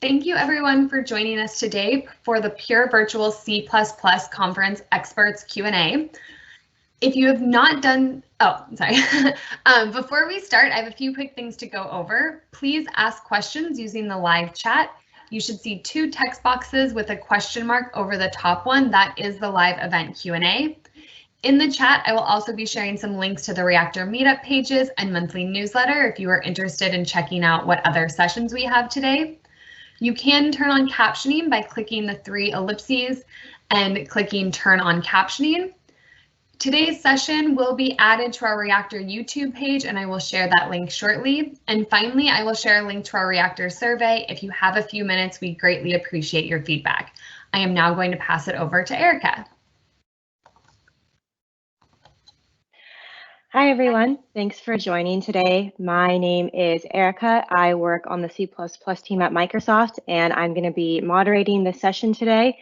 Thank you everyone for joining us today for the Pure Virtual C++ Conference Experts Q&A. If you have not done, before we start, I have a few quick things to go over. Please ask questions using the live chat. You should see two text boxes with a question mark over the top one. That is the live event Q&A. In the chat, I will also be sharing some links to the Reactor meetup pages and monthly newsletter if you are interested in checking out what other sessions we have today. You can turn on captioning by clicking the 3 ellipses and clicking turn on captioning. Today's session will be added to our Reactor YouTube page, and I will share that link shortly. And finally, I will share a link to our Reactor survey. If you have a few minutes, we greatly appreciate your feedback. I am now going to pass it over to Erika. Hi, everyone. Thanks for joining today. My name is Erika. I work on the C++ team at Microsoft, and I'm going to be moderating this session today.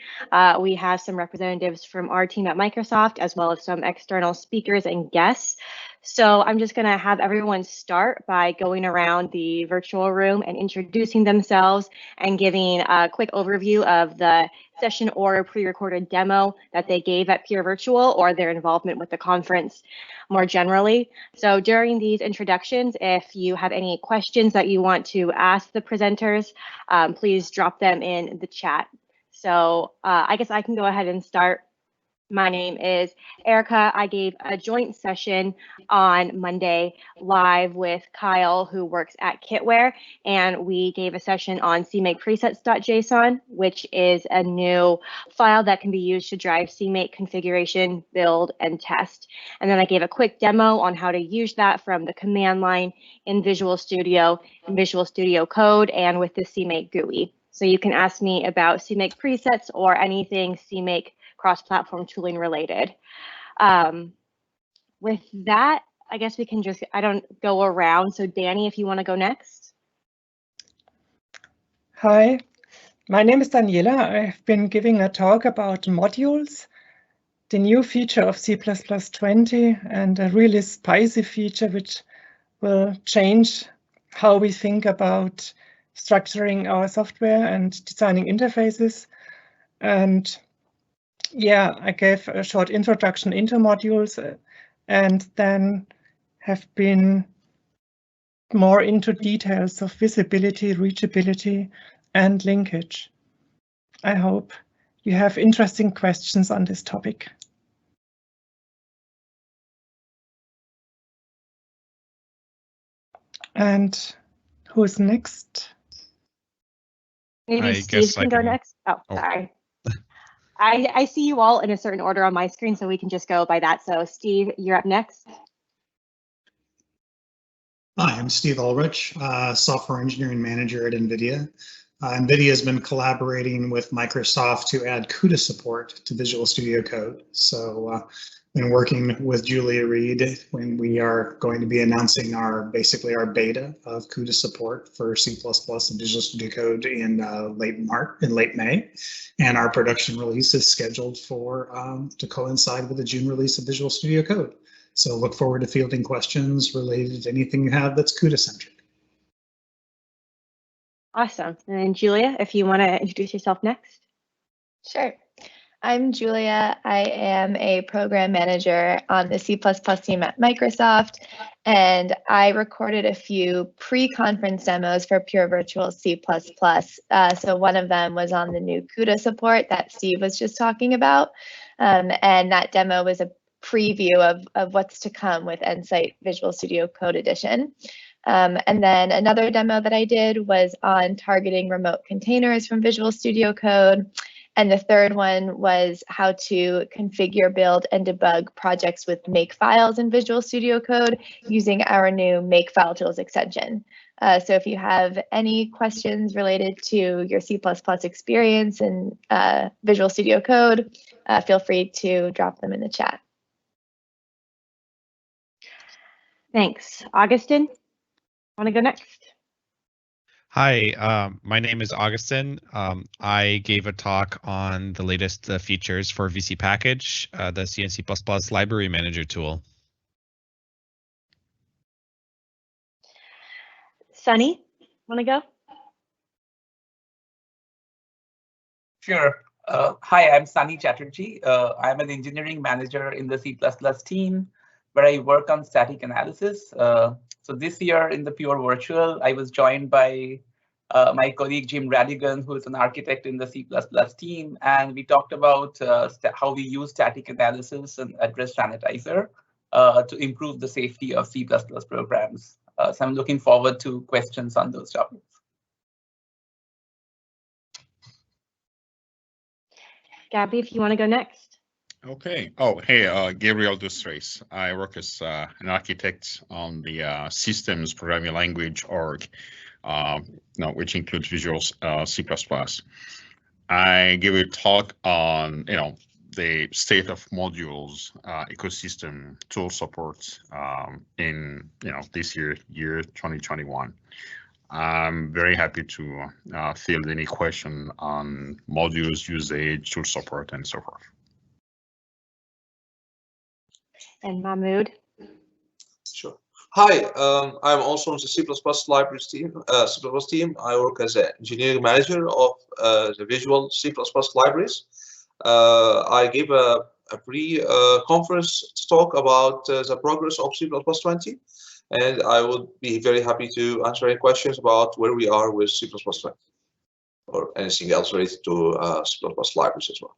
We have some representatives from our team at Microsoft, as well as some external speakers and guests. So I'm just going to have everyone start by going around the virtual room and introducing themselves and giving a quick overview of the session or pre-recorded demo that they gave at Pure Virtual or their involvement with the conference more generally. So during these introductions, if you have any questions that you want to ask the presenters, please drop them in the chat. So I guess I can go ahead and start. My name is Erika. I gave a joint session on Monday live with Kyle, who works at Kitware, and we gave a session on CMake presets.json, which is a new file that can be used to drive CMake configuration, build, and test. And then I gave a quick demo on how to use that from the command line in Visual Studio Code and with the CMake GUI. So you can ask me about CMake presets or anything CMake cross-platform tooling related. With that, I guess we can just, I don't go around. So Danny, if you want to go next. Hi, my name is Daniela. I've been giving a talk about modules, the new feature of C++20 and a really spicy feature which will change how we think about structuring our software and designing interfaces. And yeah, I gave a short introduction into modules and then have been more into details of visibility, reachability, and linkage. I hope you have interesting questions on this topic. And who's next? Maybe Steve can go next. Oh, sorry. I see you all in a certain order on my screen, so we can just go by that. So Steve, you're up next. Hi, I'm Steve Ulrich, Software Engineering Manager at NVIDIA. NVIDIA has been collaborating with Microsoft to add CUDA support to Visual Studio Code. So been working with Julia Reid when we are going to be announcing basically our beta of CUDA support for C++ and Visual Studio Code in late May, and our production release is scheduled to coincide with the June release of Visual Studio Code. So look forward to fielding questions related to anything you have that's CUDA centric. Awesome. And Julia, if you want to introduce yourself next. Sure. I'm Julia. I am a program manager on the C++ team at Microsoft, and I recorded a few pre-conference demos for Pure Virtual C++. So one of them was on the new CUDA support that Steve was just talking about, and that demo was a preview of what's to come with Nsight Visual Studio Code Edition. And then another demo that I did was on targeting remote containers from Visual Studio Code. And the third one was how to configure, build, and debug projects with Makefiles in Visual Studio Code using our new Makefile extension. So if you have any questions related to your C++ experience in Visual Studio Code, feel free to drop them in the chat. Thanks. Augustin, want to go next? Hi, my name is Augustin. I gave a talk on the latest features for VC Package, the C and C++ library manager tool. Sunny, want to go? Sure. Hi, I'm Sunny Chatterjee. I'm an engineering manager in the C++ team where I work on static analysis. So this year in the Pure Virtual, I was joined by my colleague Jim Radigan, who is an architect in the C++ team, and we talked about how we use static analysis and address sanitizer to improve the safety of C++ programs. So I'm looking forward to questions on those topics. Gabby, if you want to go next. Okay. Oh, hey, Gabriel this Reis. I work as an architect on the systems programming language org, which includes Visual C++. I give a talk on, the state of modules, ecosystem, tool support in, this year 2021. I'm very happy to field any question on modules, usage, tool support, and so forth. And Mahmoud. Sure. Hi, I'm also on the C++ libraries team. I work as an engineering manager of the Visual C++ libraries. I gave a pre-conference talk about the progress of C++ 20, and I would be very happy to answer any questions about where we are with C++ 20 or anything else related to C++ libraries as well.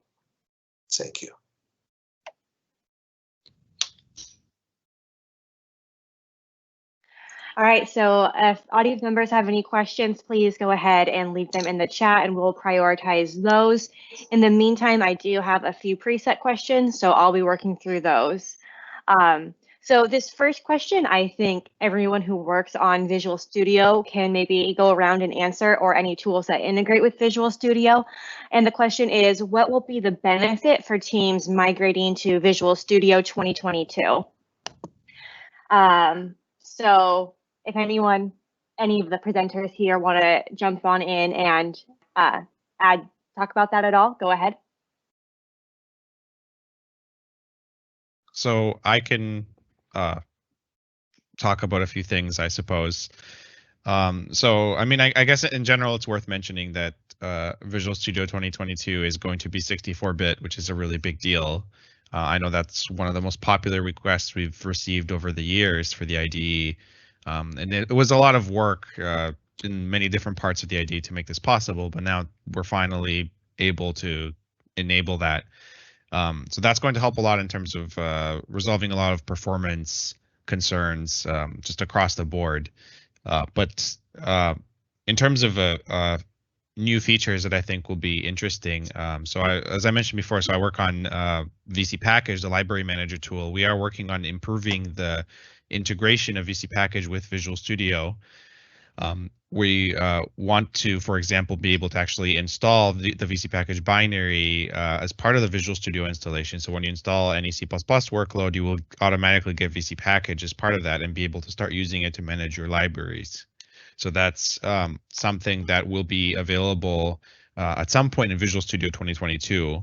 Thank you. All right, so if audience members have any questions, please go ahead and leave them in the chat and we'll prioritize those. In the meantime, I do have a few preset questions, so I'll be working through those. So this first question, I think everyone who works on Visual Studio can maybe go around and answer, or any tools that integrate with Visual Studio. And the question is, what will be the benefit for teams migrating to Visual Studio 2022? So if any of the presenters here want to jump on in and talk about that at all, go ahead. So I can talk about a few things, I suppose. So, I mean, I guess in general, it's worth mentioning that Visual Studio 2022 is going to be 64-bit, which is a really big deal. I know that's one of the most popular requests we've received over the years for the IDE. And it was a lot of work in many different parts of the IDE to make this possible, but now we're finally able to enable that. So that's going to help a lot in terms of resolving a lot of performance concerns just across the board. But in terms of new features that I think will be interesting, as I mentioned before, so I work on VC Package, the library manager tool. We are working on improving the integration of VC Package with Visual Studio. We want to, for example, be able to actually install the VC Package binary as part of the Visual Studio installation. So when you install any C++ workload, you will automatically get VC Package as part of that and be able to start using it to manage your libraries. So that's something that will be available at some point in Visual Studio 2022.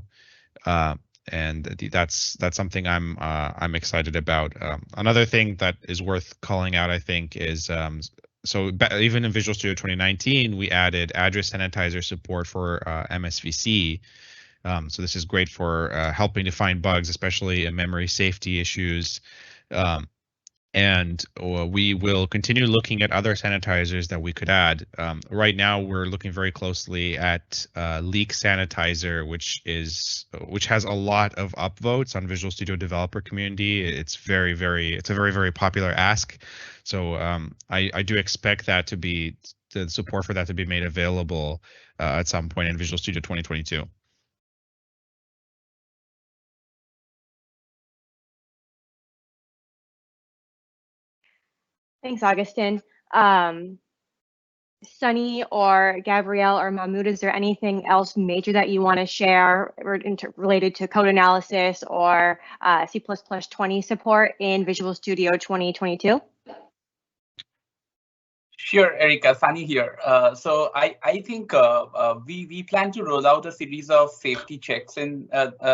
And that's something I'm excited about. Another thing that is worth calling out, I think, is even in Visual Studio 2019, we added address sanitizer support for MSVC. So this is great for helping to find bugs, especially in memory safety issues. And we will continue looking at other sanitizers that we could add. Right now, we're looking very closely at Leak Sanitizer, which has a lot of upvotes on Visual Studio developer community. It's a very, very popular ask. So I do expect that the support for that to be made available at some point in Visual Studio 2022. Thanks, Augustin. Sunny or Gabriel or Mahmoud, is there anything else major that you want to share related to code analysis or C++ 20 support in Visual Studio 2022? Sure, Erika, Sunny here. So I think we plan to roll out a series of safety checks in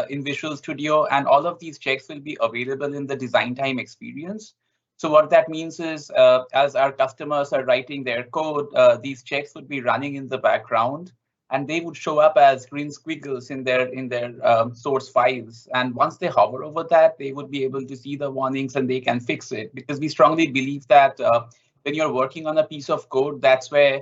Visual Studio, and all of these checks will be available in the design time experience. So what that means is, as our customers are writing their code, these checks would be running in the background, and they would show up as green squiggles in their source files. And once they hover over that, they would be able to see the warnings and they can fix it, because we strongly believe that when you're working on a piece of code, that's where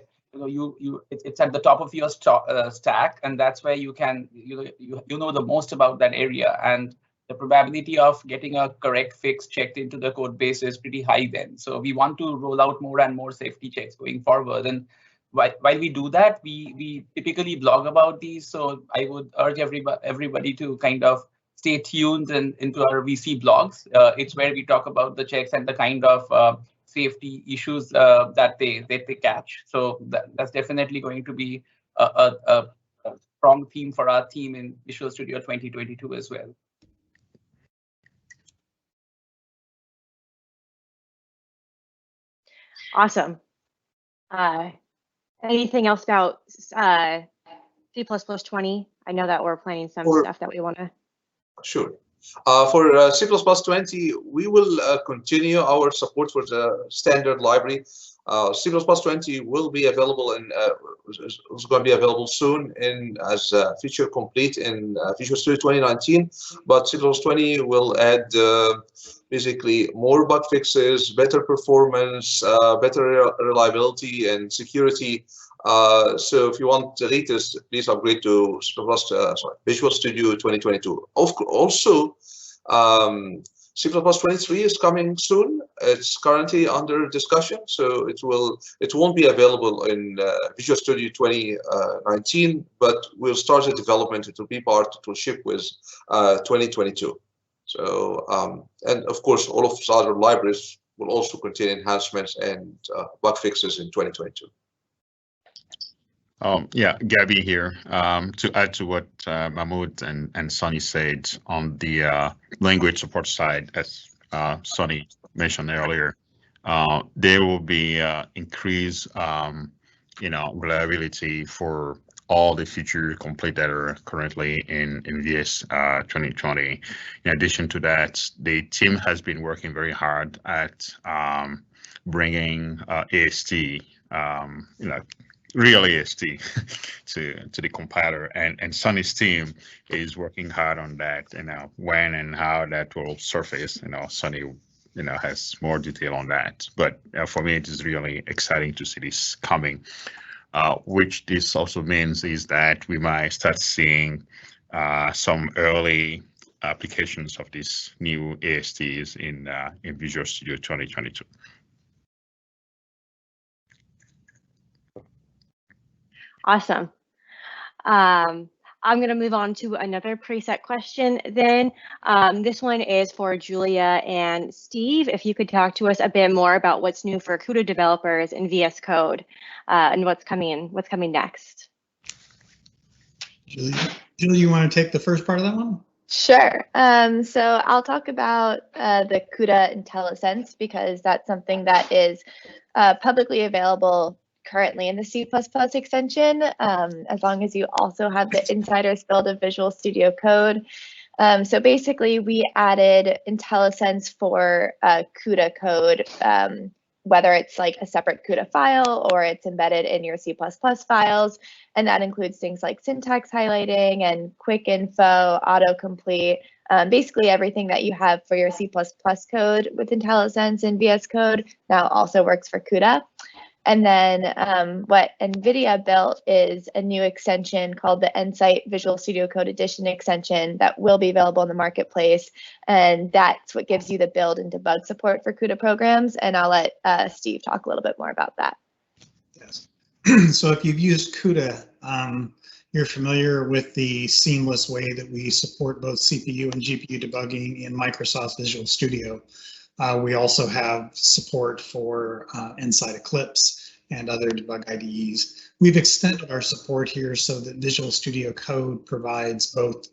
it's at the top of your stack, and that's where you can you know the most about that area, and the probability of getting a correct fix checked into the code base is pretty high then. So we want to roll out more and more safety checks going forward. And while we do that, we typically blog about these. So I would urge everybody to kind of stay tuned into our VC blogs. It's where we talk about the checks and the kind of safety issues that they catch. So that's definitely going to be a strong theme for our team in Visual Studio 2022 as well. Awesome. Anything else about C++20? I know that we're planning some stuff that we want to. Sure. For C++ 20, we will continue our support for the standard library. C++ 20 will be available is going to be available soon as feature complete in Visual Studio 2019. But C++ 20 will add basically more bug fixes, better performance, better reliability and security. So if you want the latest, please upgrade to Visual Studio 2022. Also, C++ 23 is coming soon. It's currently under discussion, so it won't be available in Visual Studio 2019, but we'll start the development. It will be part. It will ship with 2022. So and of course, all of the other libraries will also contain enhancements and bug fixes in 2022. Yeah, Gabby here. To add to what Mahmoud and Sunny said on the language support side, as Sunny mentioned earlier, there will be increased, reliability for all the feature complete that are currently in VS 2020. In addition to that, the team has been working very hard at bringing AST, real AST to the compiler, and Sunny's team is working hard on that. When and how that will surface, Sunny has more detail on that. But for me, it is really exciting to see this coming. Which this also means is that we might start seeing some early applications of these new ASTs in Visual Studio 2022. Awesome. I'm going to move on to another preset question then. This one is for Julia and Steve. If you could talk to us a bit more about what's new for CUDA developers in VS Code and what's coming next. Julia, you want to take the first part of that one? Sure. So I'll talk about the CUDA IntelliSense, because that's something that is publicly available currently in the C++ extension, as long as you also have the insider's build of Visual Studio Code. So basically, we added IntelliSense for CUDA code, whether it's like a separate CUDA file or it's embedded in your C++ files. And that includes things like syntax highlighting and quick info, autocomplete, basically everything that you have for your C++ code with IntelliSense in VS Code now also works for CUDA. And then what NVIDIA built is a new extension called the Nsight Visual Studio Code Edition extension that will be available in the marketplace. And that's what gives you the build and debug support for CUDA programs. And I'll let Steve talk a little bit more about that. Yes. So if you've used CUDA, you're familiar with the seamless way that we support both CPU and GPU debugging in Microsoft Visual Studio. We also have support for Nsight Eclipse and other debug IDEs. We've extended our support here so that Visual Studio Code provides both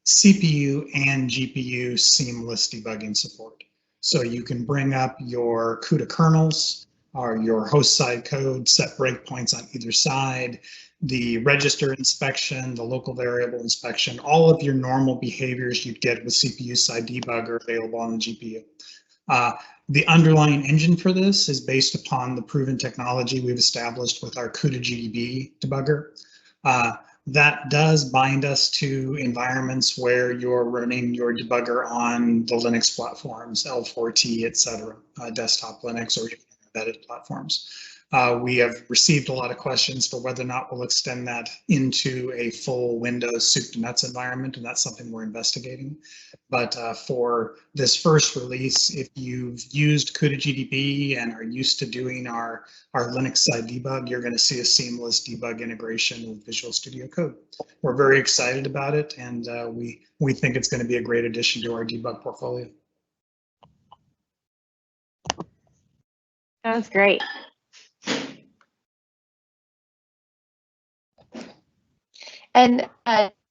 CPU and GPU seamless debugging support. So you can bring up your CUDA kernels or your host side code, set breakpoints on either side, the register inspection, the local variable inspection, all of your normal behaviors you'd get with CPU side debugger available on the GPU. The underlying engine for this is based upon the proven technology we've established with our CUDA GDB debugger. That does bind us to environments where you're running your debugger on the Linux platforms, L4T, etc., desktop Linux or even embedded platforms. We have received a lot of questions for whether or not we'll extend that into a full Windows soup to nuts environment, and that's something we're investigating. But for this first release, if you've used CUDA GDB and are used to doing our Linux side debug, you're going to see a seamless debug integration with Visual Studio Code. We're very excited about it, and we think it's going to be a great addition to our debug portfolio. Sounds great. And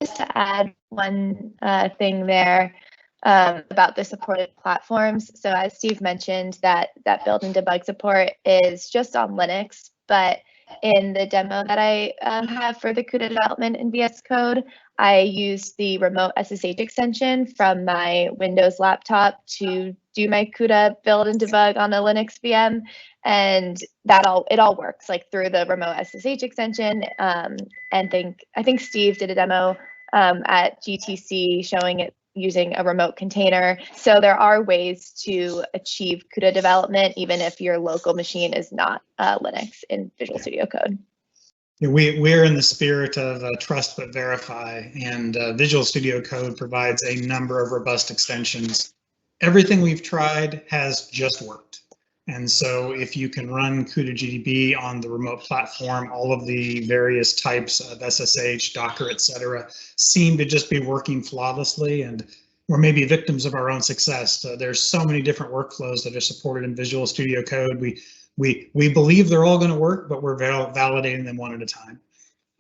just to add one thing there about the supported platforms. So as Steve mentioned, that build and debug support is just on Linux, but in the demo that I have for the CUDA development in VS Code, I used the remote SSH extension from my Windows laptop to do my CUDA build and debug on a Linux VM, and it all works like through the remote SSH extension. And I think Steve did a demo at GTC showing it using a remote container. So there are ways to achieve CUDA development even if your local machine is not Linux in Visual Studio Code. We're in the spirit of trust but verify, and Visual Studio Code provides a number of robust extensions. Everything we've tried has just worked. And so if you can run CUDA GDB on the remote platform, all of the various types of SSH, Docker, etc., seem to just be working flawlessly, and we're maybe victims of our own success. There's so many different workflows that are supported in Visual Studio Code. We believe they're all going to work, but we're validating them one at a time.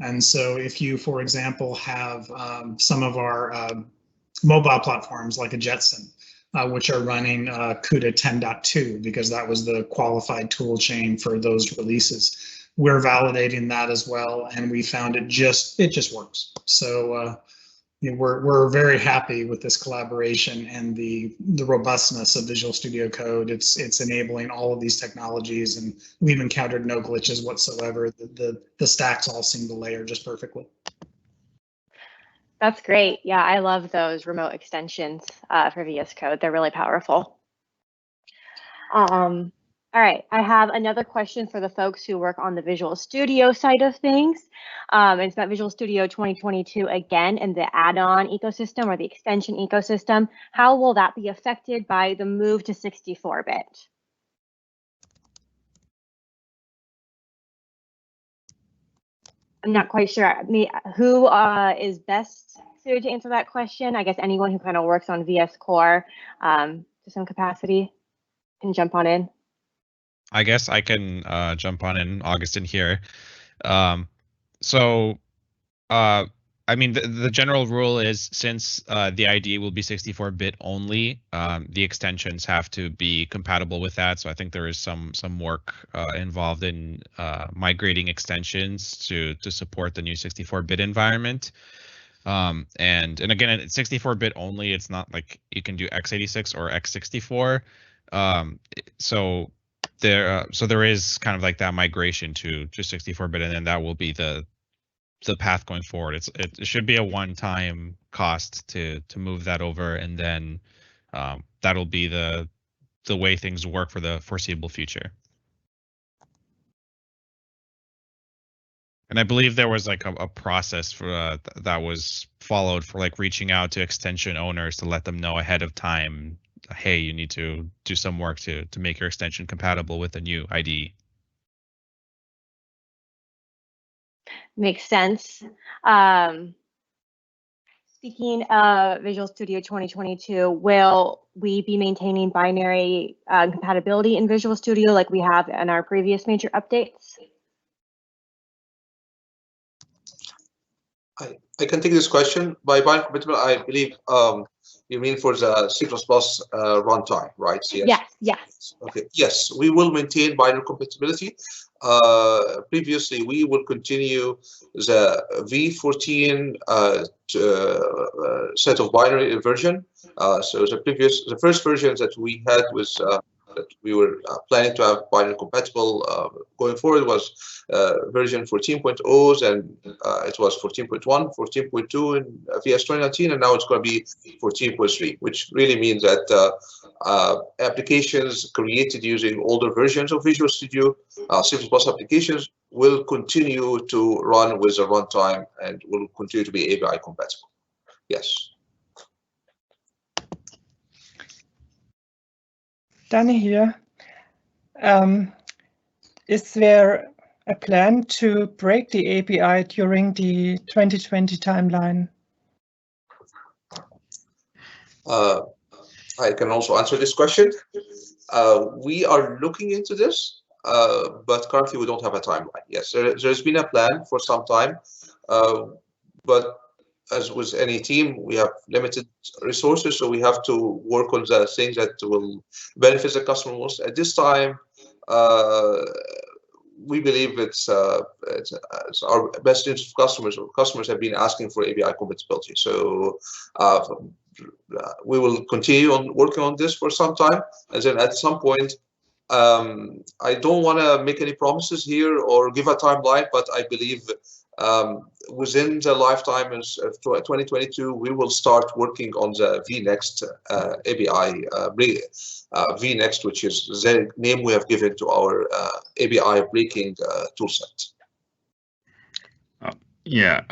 And so if you, for example, have some of our mobile platforms like a Jetson, which are running CUDA 10.2 because that was the qualified tool chain for those releases. We're validating that as well, and we found it just works. So we're very happy with this collaboration and the robustness of Visual Studio Code. It's enabling all of these technologies, and we've encountered no glitches whatsoever. The stacks all seem to layer just perfectly. That's great. Yeah, I love those remote extensions for VS Code. They're really powerful. All right, I have another question for the folks who work on the Visual Studio side of things. It's about Visual Studio 2022 again and the add-on ecosystem or the extension ecosystem. How will that be affected by the move to 64-bit? I'm not quite sure. Who is best suited to answer that question? I guess anyone who kind of works on VS Core to some capacity can jump on in. I guess I can jump on in, Augustin here. I mean, the general rule is since the ID will be 64-bit only, the extensions have to be compatible with that. So I think there is some work involved in migrating extensions to support the new 64-bit environment. And again, it's 64-bit only. It's not like you can do x86 or x64. So there is kind of like that migration to 64-bit, and then that will be the path going forward. It should be a one-time cost to move that over, and then that'll be the way things work for the foreseeable future. And I believe there was like a process for that was followed for like reaching out to extension owners to let them know ahead of time, hey, you need to do some work to make your extension compatible with the new IDE. Makes sense. Speaking of Visual Studio 2022, will we be maintaining binary compatibility in Visual Studio like we have in our previous major updates? I can take this question. By binary compatible, I believe you mean for the C++ runtime, right? Yes. Okay. Yes, we will maintain binary compatibility. Previously, we will continue the V14 set of binary version. So the first version that we had was that we were planning to have binary compatible going forward was version 14.0s, and it was 14.1, 14.2 in VS 2019, and now it's going to be 14.3, which really means that applications created using older versions of Visual Studio, C++ applications, will continue to run with the runtime and will continue to be API compatible. Yes. Danny here. Is there a plan to break the API during the 2020 timeline? I can also answer this question. We are looking into this, but currently we don't have a timeline. Yes, there's been a plan for some time, but as with any team, we have limited resources, so we have to work on the things that will benefit the customer most. At this time, we believe it's our best interest of customers. Customers have been asking for API compatibility, so we will continue on working on this for some time, and then at some point, I don't want to make any promises here or give a timeline, but I believe within the lifetime of 2022, we will start working on the vNext API, vNext, which is the name we have given to our API breaking toolset. Yeah,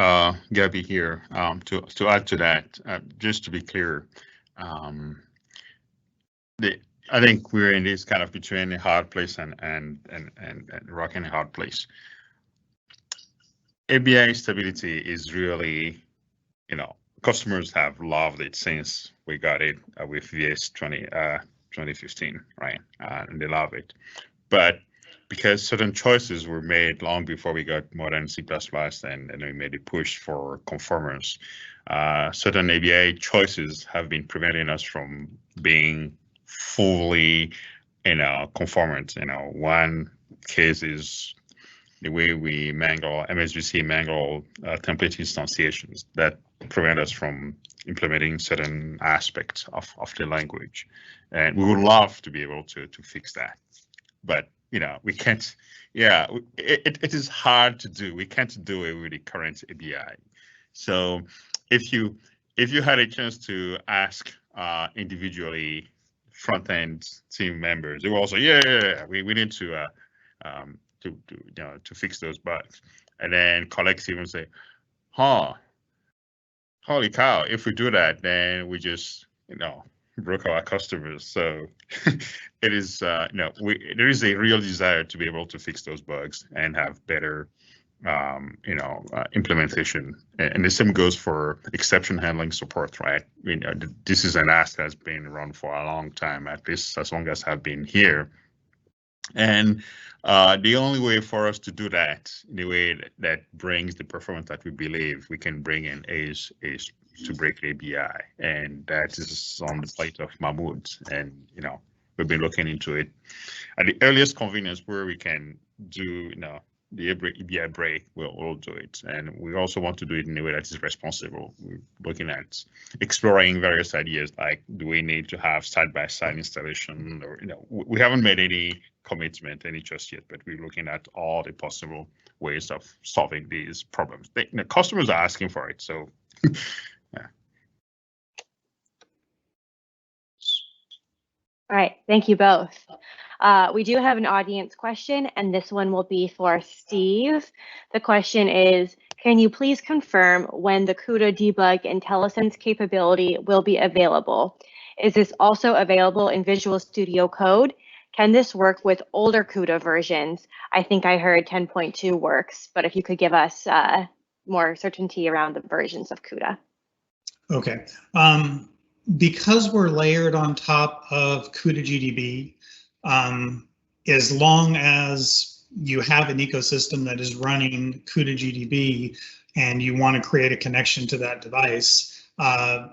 Gabby here. To add to that, just to be clear, I think we're in this kind of between a hard place and rock and a hard place. API stability is really, customers have loved it since we got it with VS 2015, right? And they love it. But because certain choices were made long before we got modern C++, and we made a push for conformers, certain API choices have been preventing us from being fully, conformant. One case is the way we MSVC mangle template instantiations that prevent us from implementing certain aspects of the language. And we would love to be able to fix that. But, we can't, it is hard to do. We can't do it with the current API. So if you had a chance to ask individually front-end team members, they will also, we need to fix those bugs, and then colleagues even say, holy cow, if we do that, then we just broke our customers. So it is there is a real desire to be able to fix those bugs and have better implementation, and the same goes for exception handling support, right? This is an ask that's been run for a long time, at least as long as I've been here. And the only way for us to do that in a way that brings the performance that we believe we can bring in is to break the API, and that is on the plate of Mahmoud. And we've been looking into it at the earliest convenience where we can do the API break. We'll do it, and we also want to do it in a way that is responsible. We're looking at exploring various ideas, like do we need to have side-by-side installation, or we haven't made any commitment just yet, but we're looking at all the possible ways of solving these problems. The customers are asking for it, so yeah. All right, thank you both. We do have an audience question, and this one will be for Steve. The question is, can you please confirm when the CUDA debug IntelliSense capability will be available? Is this also available in Visual Studio Code? Can this work with older CUDA versions? I think I heard 10.2 works, but if you could give us more certainty around the versions of CUDA. Okay. Because we're layered on top of CUDA GDB, as long as you have an ecosystem that is running CUDA GDB and you want to create a connection to that device,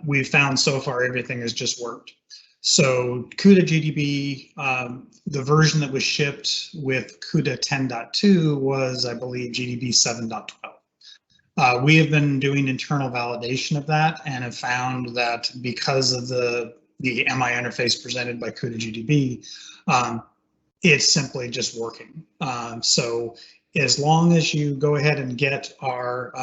we've found so far everything has just worked. So CUDA GDB, the version that was shipped with CUDA 10.2 was, I believe, GDB 7.12. We have been doing internal validation of that and have found that because of the the MI interface presented by CUDA GDB, it's simply just working. So as long as you go ahead and get our,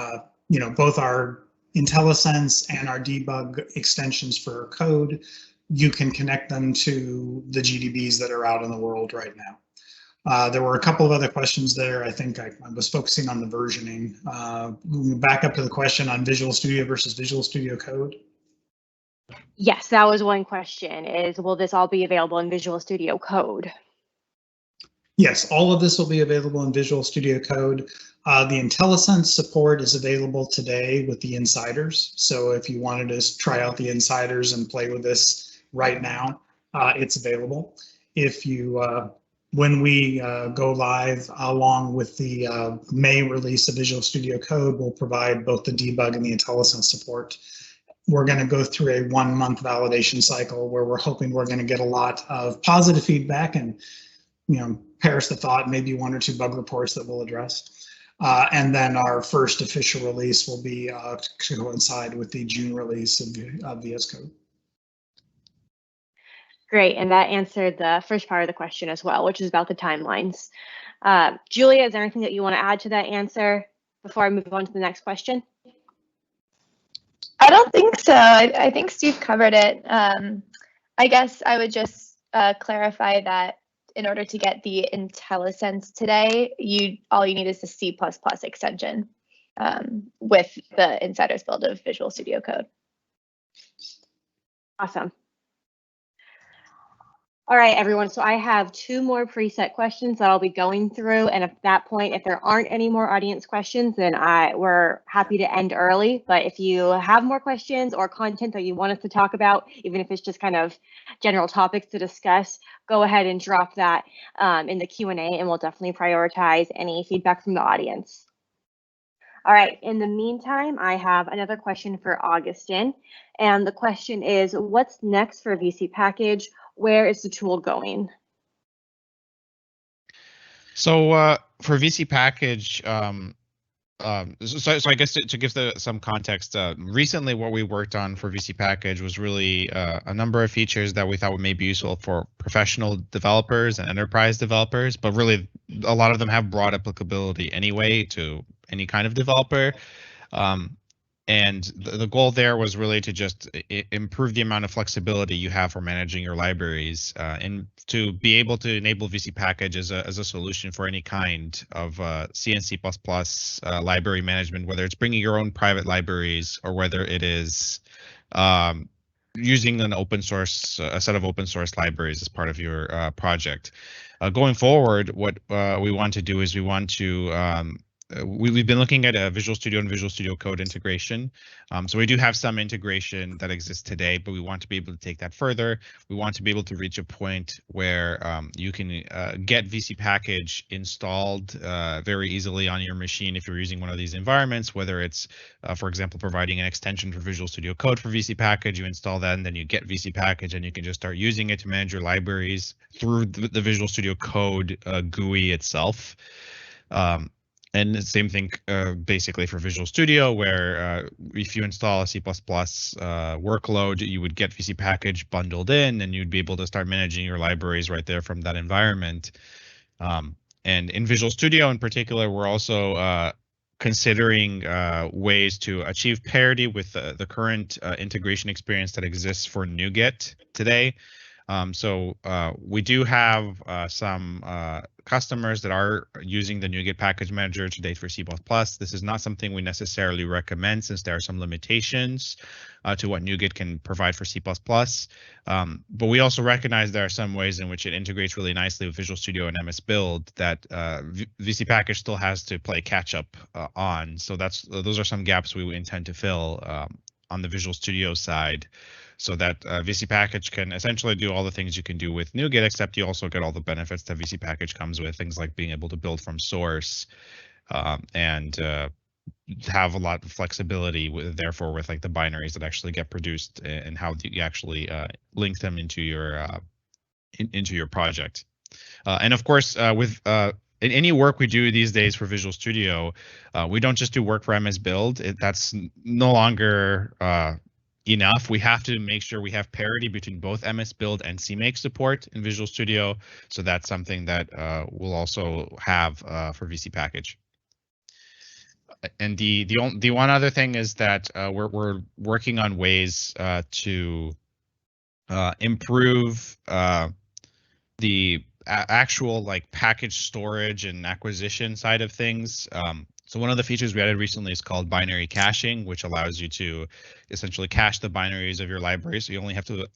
both our IntelliSense and our debug extensions for our code, you can connect them to the GDBs that are out in the world right now. There were a couple of other questions there. I think I was focusing on the versioning. Back up to the question on Visual Studio versus Visual Studio Code. Yes, that was one question, is will this all be available in Visual Studio Code? Yes, all of this will be available in Visual Studio Code. The IntelliSense support is available today with the insiders. So if you wanted to try out the insiders and play with this right now, it's available. If you, when we go live along with the May release of Visual Studio Code, we'll provide both the debug and the IntelliSense support. We're going to go through a 1-month validation cycle where we're hoping we're going to get a lot of positive feedback and perish the thought, maybe 1 or 2 bug reports that we'll address. And then our first official release will be to coincide with the June release of VS Code. Great, and that answered the first part of the question as well, which is about the timelines. Julia, is there anything that you want to add to that answer before I move on to the next question? I don't think so. I think Steve covered it. I guess I would just clarify that in order to get the IntelliSense today, all you need is the C++ extension with the insiders build of Visual Studio Code. Awesome. All right, everyone, so I have 2 more preset questions that I'll be going through, and at that point, if there aren't any more audience questions, then we're happy to end early. But if you have more questions or content that you want us to talk about, even if it's just kind of general topics to discuss, go ahead and drop that in the Q&A, and we'll definitely prioritize any feedback from the audience. All right, in the meantime, I have another question for Augustin, and the question is, what's next for VC Package? Where is the tool going? So for VC Package, so I guess to give some context, recently what we worked on for VC Package was really a number of features that we thought may be useful for professional developers and enterprise developers, but really a lot of them have broad applicability anyway to any kind of developer. And the goal there was really to just improve the amount of flexibility you have for managing your libraries and to be able to enable VC Package as a solution for any kind of C and C++ library management, whether it's bringing your own private libraries or whether it is using an open source, a set of open source libraries as part of your project. Going forward, what we want to do is we want to we've been looking at Visual Studio and Visual Studio Code integration. So we do have some integration that exists today, but we want to be able to take that further. We want to be able to reach a point where you can get VC Package installed very easily on your machine if you're using one of these environments, whether it's, for example, providing an extension for Visual Studio Code for VC Package, you install that and then you get VC Package and you can just start using it to manage your libraries through the Visual Studio Code GUI itself. And the same thing basically for Visual Studio, where if you install a C++ workload, you would get VC Package bundled in and you'd be able to start managing your libraries right there from that environment. And in Visual Studio in particular, we're also considering ways to achieve parity with the current integration experience that exists for NuGet today. So we do have some customers that are using the NuGet package manager today for C++. This is not something we necessarily recommend since there are some limitations to what NuGet can provide for C++. But we also recognize there are some ways in which it integrates really nicely with Visual Studio and MS Build that VC Package still has to play catch up on. So those are some gaps we intend to fill on the Visual Studio side, so that VC Package can essentially do all the things you can do with NuGet, except you also get all the benefits that VC Package comes with, things like being able to build from source and have a lot of flexibility, therefore, with like the binaries that actually get produced and how you actually link them into your project. And of course, with in any work we do these days for Visual Studio, we don't just do work for MS Build. That's no longer enough. We have to make sure we have parity between both MS Build and CMake support in Visual Studio. So that's something that we'll also have for VC Package. And the one other thing is that we're working on ways to improve the actual like package storage and acquisition side of things. So one of the features we added recently is called binary caching, which allows you to essentially cache the binaries of your library. So you only have to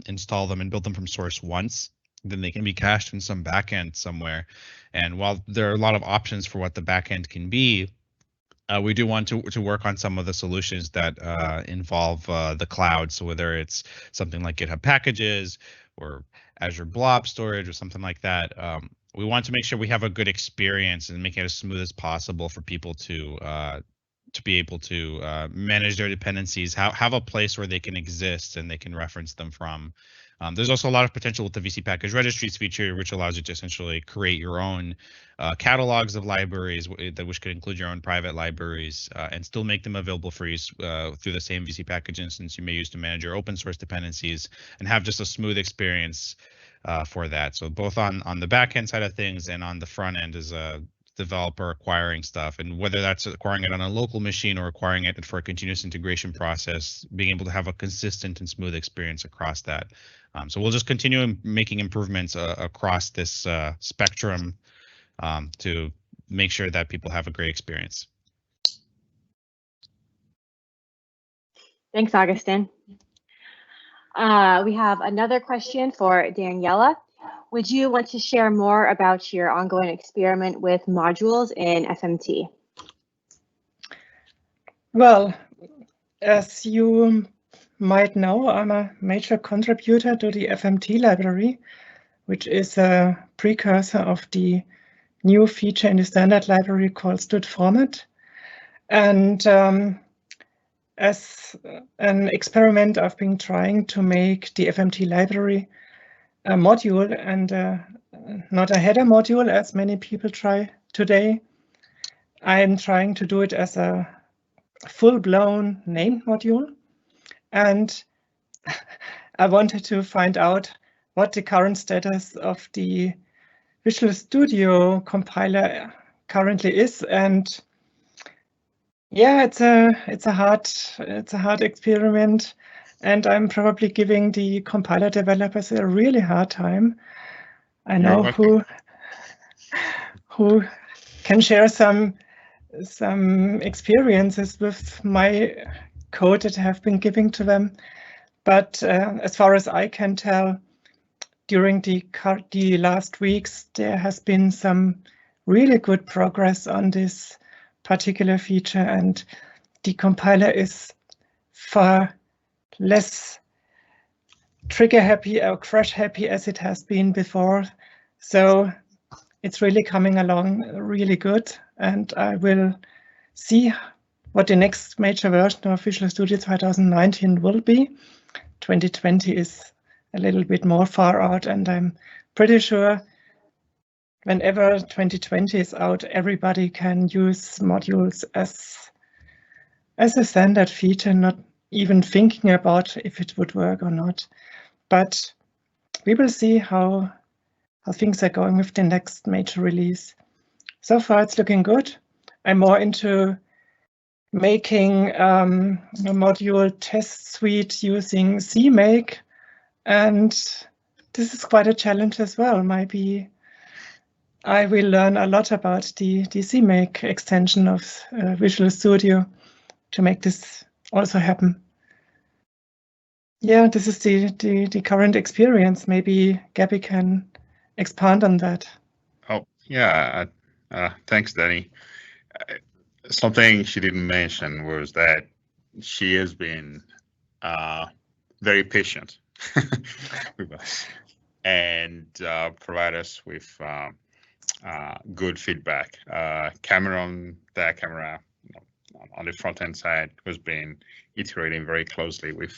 install them and build them from source once. Then they can be cached in some backend somewhere. And while there are a lot of options for what the backend can be, we do want to work on some of the solutions that involve the cloud. So whether it's something like GitHub Packages or Azure Blob Storage or something like that, we want to make sure we have a good experience and make it as smooth as possible for people to be able to manage their dependencies, have a place where they can exist and they can reference them from. There's also a lot of potential with the VC Package Registries feature, which allows you to essentially create your own catalogs of libraries, which could include your own private libraries, and still make them available for use through the same VC Package instance you may use to manage your open source dependencies, and have just a smooth experience for that. So both on the backend side of things and on the front end as a developer acquiring stuff, and whether that's acquiring it on a local machine or acquiring it for a continuous integration process, being able to have a consistent and smooth experience across that. So we'll just continue making improvements across this spectrum to make sure that people have a great experience. Thanks, Augustin. We have another question for Daniela. Would you want to share more about your ongoing experiment with modules in FMT? Well, as you might know, I'm a major contributor to the FMT library, which is a precursor of the new feature in the standard library called stud format. And as an experiment, I've been trying to make the FMT library a module and not a header module, as many people try today. I'm trying to do it as a full-blown named module. And I wanted to find out what the current status of the Visual Studio compiler currently is. And yeah, it's a hard experiment. And I'm probably giving the compiler developers a really hard time. I know who can share some experiences with my code that have been given to them. But as far as I can tell, during the last weeks, there has been some really good progress on this particular feature, and the compiler is far less trigger happy or crash happy as it has been before. So it's really coming along really good, and I will see what the next major version of Visual Studio 2019 will be. 2020 is a little bit more far out, and I'm pretty sure whenever 2020 is out, everybody can use modules as a standard feature, not even thinking about if it would work or not. But we will see how things are going with the next major release. So far, it's looking good. I'm more into making a module test suite using CMake, and this is quite a challenge as well. Maybe I will learn a lot about the CMake extension of Visual Studio to make this also happen. Yeah, this is the current experience. Maybe Gabby can expand on that. Oh, yeah. Thanks, Danny. Something she didn't mention was that she has been very patient with us and provide us with good feedback. Cameron, that camera on the front end side, has been iterating very closely with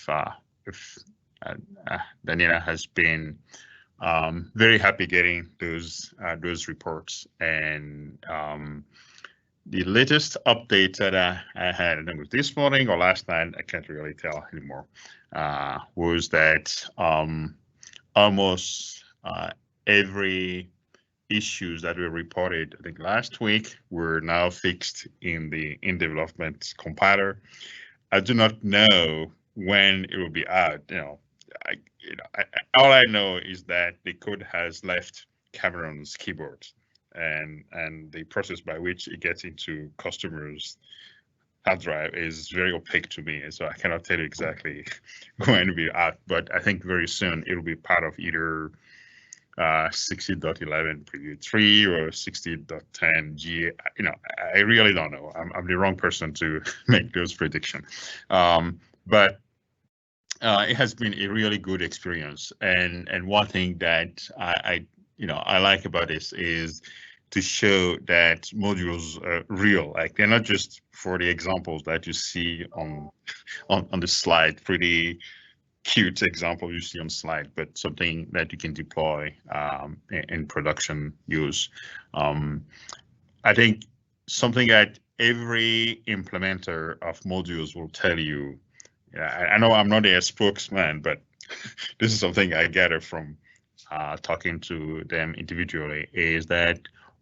Daniela, has been very happy getting those reports, and the latest update that I had, I think it was this morning or last night, I can't really tell anymore, was that almost every issues that were reported, I think last week, were now fixed in the in-development compiler. I do not know when it will be out. All I know is that the code has left Cameron's keyboard, and the process by which it gets into customers' hard drive is very opaque to me, so I cannot tell you exactly when it will be out. But I think very soon it will be part of either 60.11 preview 3 or 60.10 G. I really don't know. I'm the wrong person to make those predictions. But it has been a really good experience. And one thing that I like about this is to show that modules are real. Like, they're not just for the examples that you see on the slide, pretty cute example you see on slide, but something that you can deploy in production use. I think something that every implementer of modules will tell you, I know I'm not a spokesman, but this is something I gather from talking to them individually, is that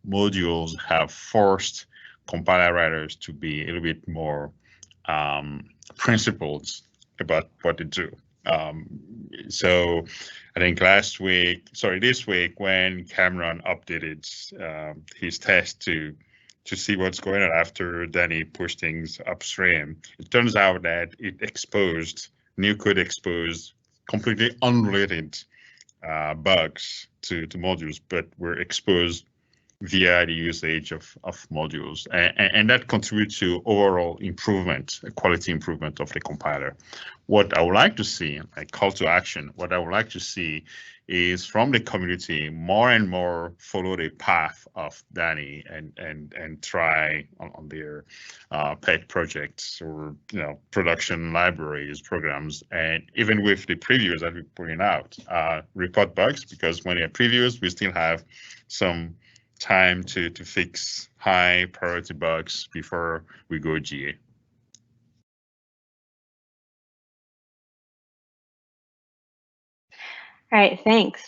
modules have forced compiler writers to be a little bit more principled about what they do. So I think this week, when Cameron updated his test to see what's going on after Danny pushed things upstream, it turns out that new code exposed completely unrelated bugs to modules, but were exposed via the usage of modules, and that contributes to overall improvement, quality improvement of the compiler. What I would like to see, a call to action, what I would like to see is from the community more and more follow the path of Danny and try on their pet projects or production libraries, programs, and even with the previews that we're putting out, report bugs, because when they're previews, we still have some time to fix high priority bugs before we go GA. All right, thanks.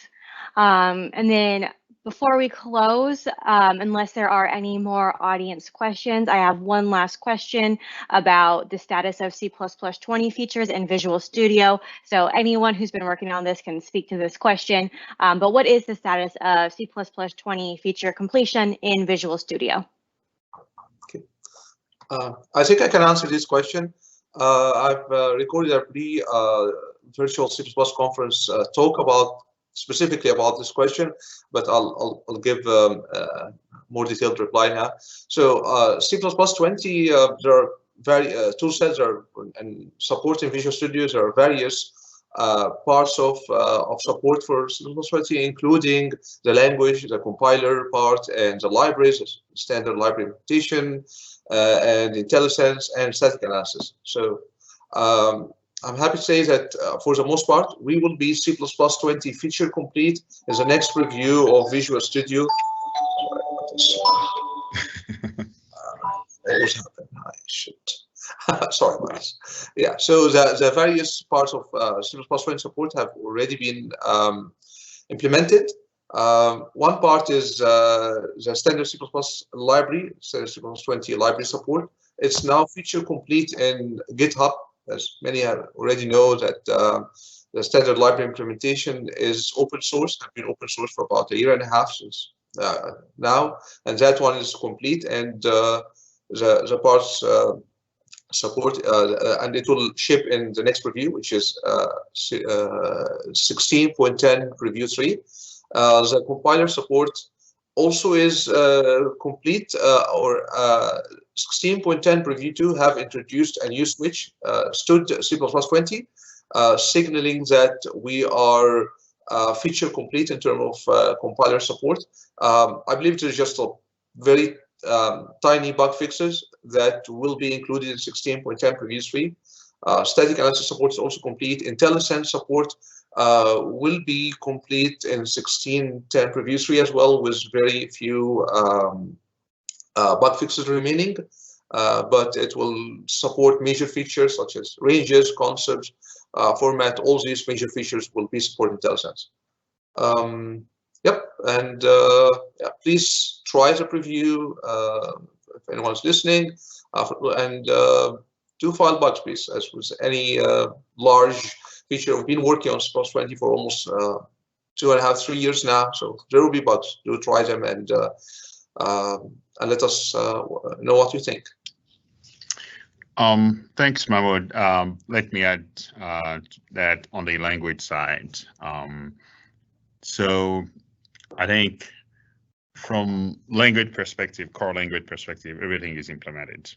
And then before we close, unless there are any more audience questions, I have one last question about the status of C++20 features in Visual Studio. So anyone who's been working on this can speak to this question. But what is the status of C++20 feature completion in Visual Studio? Okay. I think I can answer this question. I've recorded a virtual C++ conference talk specifically about this question, but I'll give more detailed reply now. So C++20, there are various tool sets and support in Visual Studio. There are various parts of support for C++20, including the language, the compiler part, and the libraries, standard library implementation, and IntelliSense and static analysis. So I'm happy to say that for the most part, we will be C++20 feature complete as the next review of Visual Studio. Sorry about this. Yeah, so the various parts of C++20 support have already been implemented. One part is the standard C++ library, standard C++20 library support. It's now feature complete in GitHub. As many already know that the standard library implementation is open source, has been open source for about 1.5 years since now, and that one is complete, and the parts support, and it will ship in the next review, which is 16.10 review 3. The compiler support also is complete, or 16.10 preview 2 have introduced a new switch, stood C++20, signaling that we are feature complete in terms of compiler support. I believe there's just a very tiny bug fixes that will be included in 16.10 preview 3. Static analysis support is also complete. IntelliSense support will be complete in 16.10 preview 3 as well, with very few bug fixes remaining, but it will support major features such as ranges, concepts, format. All these major features will be supported in IntelliSense. Yep, and yeah, please try the preview if anyone's listening, and do file bugs, please. As with any large feature, we've been working on Plus 20 for almost 2.5, 3 years now, so there will be bugs. Do try them and let us know what you think. Thanks, Mahmoud. Let me add that on the language side. So I think from language perspective, core language perspective, everything is implemented.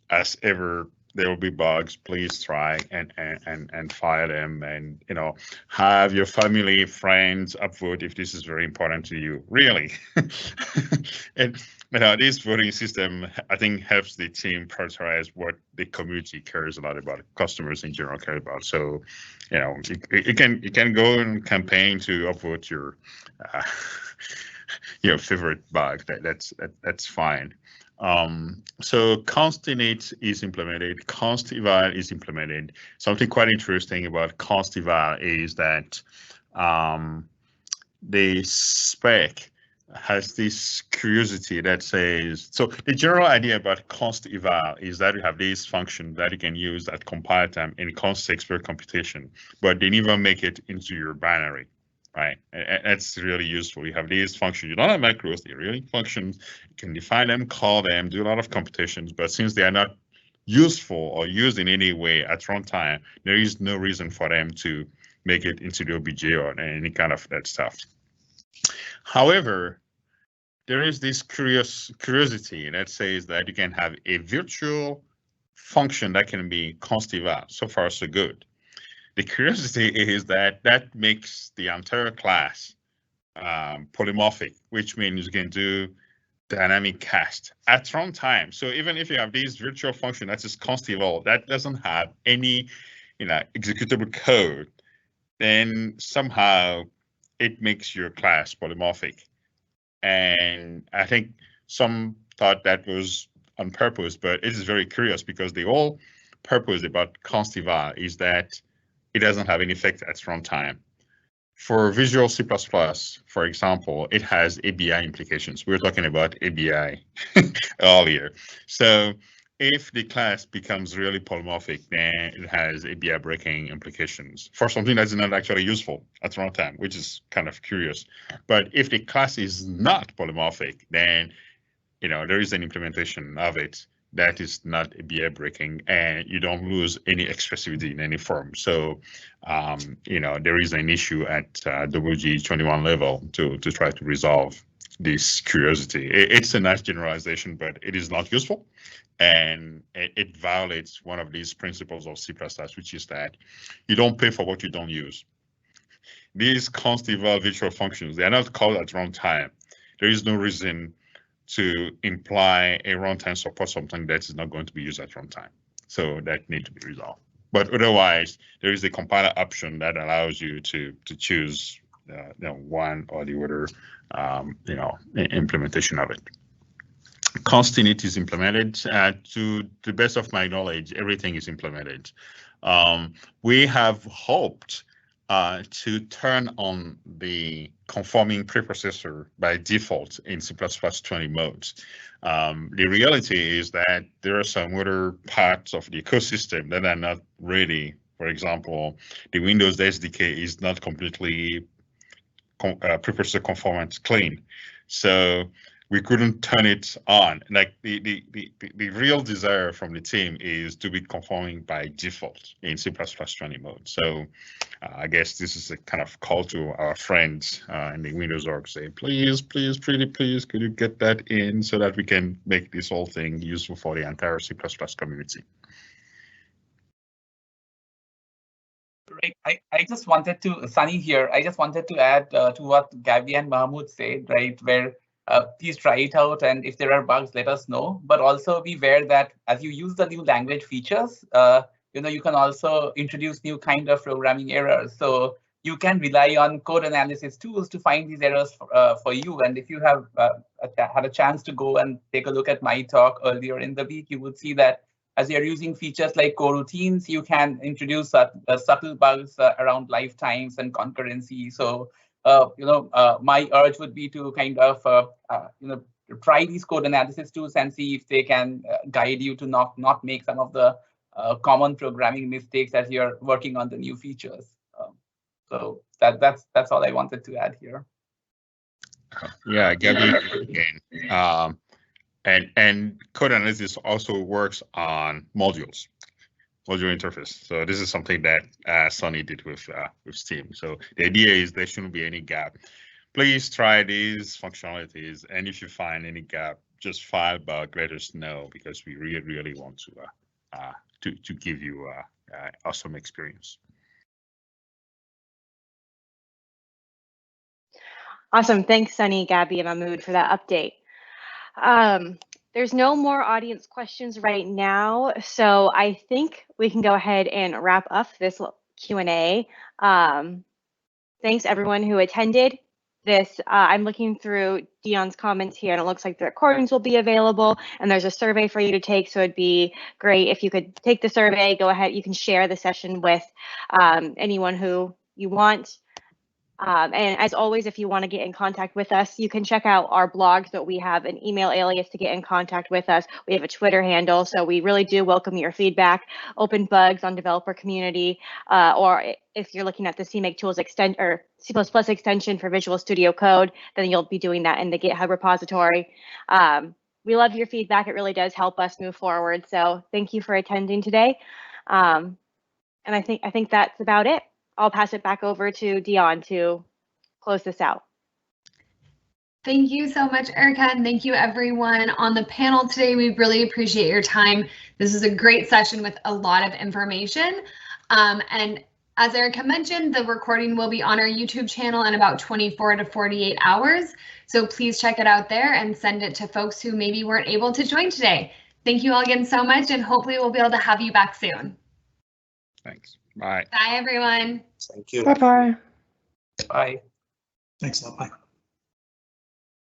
As ever, there will be bugs. Please try and file them, and have your family, friends upvote if this is very important to you. Really, and this voting system, I think, helps the team prioritize what the community cares a lot about, customers in general care about. So, you can go and campaign to upvote your favorite bug. That's fine. So const init is implemented, const eval is implemented. Something quite interesting about const eval is that the spec has this curiosity that says, so the general idea about const eval is that you have this function that you can use at compile time in const expert computation, but they never make it into your binary. Right, and that's really useful. You have these functions. You don't have macros; they're really functions. You can define them, call them, do a lot of computations. But since they are not useful or used in any way at runtime, there is no reason for them to make it into the OBJ or any kind of that stuff. However, there is this curiosity that says that you can have a virtual function that can be const eval. So far, so good. The curiosity is that makes the entire class polymorphic, which means you can do dynamic cast at runtime. So even if you have this virtual function that is const eval that doesn't have any executable code, then somehow it makes your class polymorphic. And I think some thought that was on purpose, but it is very curious because the whole purpose about const eval is that it doesn't have any effect at runtime. For Visual C++, for example, it has ABI implications. We were talking about ABI earlier. So if the class becomes really polymorphic, then it has ABI breaking implications for something that's not actually useful at runtime, which is kind of curious. But if the class is not polymorphic, then there is an implementation of it that is not ABI breaking, and you don't lose any expressivity in any form. So, there is an issue at WG21 level to try to resolve this curiosity. It's a nice generalization, but it is not useful, and it violates one of these principles of C++, which is that you don't pay for what you don't use. These const eval virtual functions, they are not called at runtime. There is no reason to imply a runtime support something that is not going to be used at runtime. So that needs to be resolved. But otherwise, there is a compiler option that allows you to choose one or the other implementation of it. Const init is implemented. To the best of my knowledge, everything is implemented. We have hoped to turn on the conforming preprocessor by default in C++ 20 modes. The reality is that there are some other parts of the ecosystem that are not ready. For example, the Windows SDK is not completely preprocessor conformant clean. So we couldn't turn it on. Like the real desire from the team is to be conforming by default in C++ 20 mode. So I guess this is a kind of call to our friends in the Windows org, say, please, pretty please, could you get that in so that we can make this whole thing useful for the entire C++ community. Right. I just wanted to, Sunny here, I just wanted to add to what Gabriel and Mahmoud said, right, where please try it out, and if there are bugs, let us know. But also be aware that as you use the new language features, you can also introduce new kind of programming errors. So you can rely on code analysis tools to find these errors for you. And if you have had a chance to go and take a look at my talk earlier in the week, you would see that as you're using features like coroutines, you can introduce subtle bugs around lifetimes and concurrency. So, my urge would be to kind of, try these code analysis tools and see if they can guide you to not make some of the common programming mistakes as you're working on the new features. So that's all I wanted to add here. Yeah, Gabriel again. And code analysis also works on module interface. So this is something that Sunny did with Steam. So the idea is there shouldn't be any gap. Please try these functionalities, and if you find any gap, just file bug, let us know, because we really want to give you awesome experience. Awesome. Thanks, Sunny, Gabby, and Mahmoud for that update. There's no more audience questions right now, so I think we can go ahead and wrap up this Q&A. Thanks, everyone who attended this. I'm looking through Dion's comments here, and it looks like the recordings will be available, and there's a survey for you to take, so it'd be great if you could take the survey. Go ahead. You can share the session with anyone who you want. And as always, if you want to get in contact with us, you can check out our blogs, but we have an email alias to get in contact with us. We have a Twitter handle, so we really do welcome your feedback, open bugs on developer community, or if you're looking at the CMake Tools or C++ extension for Visual Studio Code, then you'll be doing that in the GitHub repository. We love your feedback. It really does help us move forward. So thank you for attending today. And I think that's about it. I'll pass it back over to Dion to close this out. Thank you so much, Erika, and thank you everyone on the panel today. We really appreciate your time. This is a great session with a lot of information. And as Erika mentioned, the recording will be on our YouTube channel in about 24 to 48 hours. So please check it out there and send it to folks who maybe weren't able to join today. Thank you all again so much, and hopefully we'll be able to have you back soon. Thanks. Bye. Bye, everyone. Thank you. Bye-bye. Bye. Thanks a lot. Bye.